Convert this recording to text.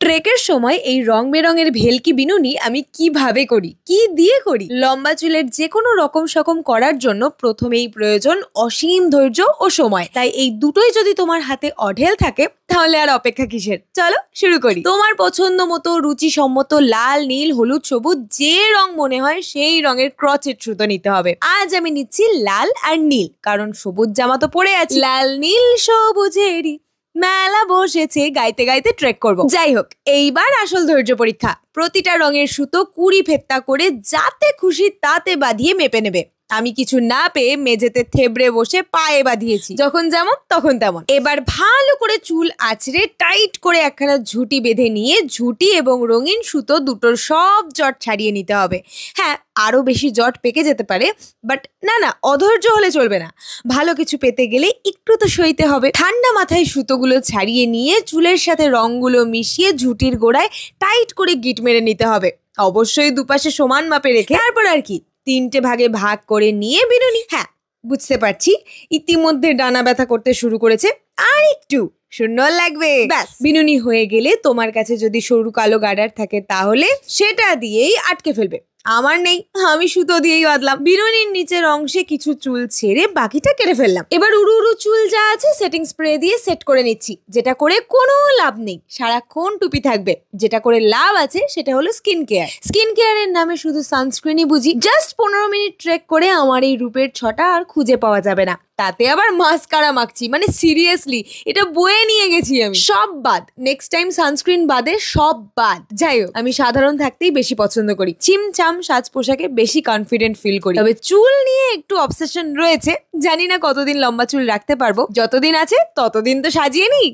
ট্রেকের সময় এই রং বেরঙের ভেলকি বিনুনি আমি কিভাবে করি, কি দিয়ে করি? লম্বা চুলের যে কোনো রকম সকম করার জন্য প্রথমেই প্রয়োজন অসীম ধৈর্য ও সময়। তাই এই দুটোই যদি তোমার হাতে অঢেল থাকে তাহলে আর অপেক্ষা কিসের? চলো শুরু করি। তোমার পছন্দ মতো রুচিসম্মত লাল, নীল, হলুদ, সবুজ যে রং মনে হয় সেই রঙের ক্রচেট সুতো নিতে হবে। আজ আমি নিচ্ছি লাল আর নীল, কারণ সবুজ জামা তো পরে আছে। লাল নীল সবুজেরই মেলা বসেছে গাইতে গাইতে ট্রেক করব। যাই হোক, এইবার আসল ধৈর্য পরীক্ষা। প্রতিটা রঙের সুতো 20 ফেত্তা করে যাতে খুশি তাতে বাঁধিয়ে মেপে নেবে। আমি কিছু না পেয়ে মেঝেতে থেবড়ে বসে পায়ে বাঁধিয়েছি, যখন যেমন তখন তেমন। এবার ভালো করে চুল আঁচড়ে টাইট করে একখানা ঝুঁটি বেঁধে নিয়ে ঝুঁটি এবং রঙিন সুতো দুটোর সব জট ছাড়িয়ে নিতে হবে। হ্যাঁ, আরো বেশি জট পেকে যেতে পারে, বাট না অধৈর্য হলে চলবে না। ভালো কিছু পেতে গেলে একটু তো সইতে হবে। ঠান্ডা মাথায় সুতোগুলো ছাড়িয়ে নিয়ে চুলের সাথে রঙগুলো মিশিয়ে ঝুঁটির গোড়ায় টাইট করে গিট মেরে নিতে হবে, অবশ্যই দুপাশে সমান মাপে রেখে। তারপর আর কি, 3টে ভাগে ভাগ করে নিয়ে বিনুনি। হ্যাঁ, বুঝতে পারছি ইতিমধ্যে ডানা ব্যথা করতে শুরু করেছে, আর একটু সুন্দর লাগবে। ব্যাস, বিনুনি হয়ে গেলে তোমার কাছে যদি সরু কালো গার্ডার থাকে তাহলে সেটা দিয়েই আটকে ফেলবে। আমার নেই, আমি সুতো দিয়েই বাঁধলাম। বিনুনির নিচের অংশে কিছু চুল ছেড়ে বাকিটা কেটে ফেললাম। এবার উড়ু উড়ু চুল যা আছে সেটিং স্প্রে দিয়ে সেট করে নিচ্ছি, যেটা করে কোনো লাভ নেই, সারাক্ষণ টুপি থাকবে। যেটা করে লাভ আছে সেটা হলো স্কিন কেয়ার। স্কিন কেয়ারের নামে শুধু সানস্ক্রিনই বুঝি। জাস্ট 15 মিনিট ট্রেক করে আমার এই রূপের ছটা আর খুঁজে পাওয়া যাবে না। তাতে আবার মাস্কারা মাখছি, মানে সিরিয়াসলি এটা বয়ে নিয়ে গেছি আমি। সব বাদ, নেক্সট টাইম সানস্ক্রিন বাদে সব বাদ। যাই হোক, আমি সাধারণ থাকতেই বেশি পছন্দ করি, চিমচাম সাজ পোশাকে বেশি কনফিডেন্ট ফিল করি। তবে চুল নিয়ে একটু অবসেশন রয়েছে, জানি না কতদিন লম্বা চুল রাখতে পারবো। যতদিন আছে ততদিন তো সাজিয়ে নিই।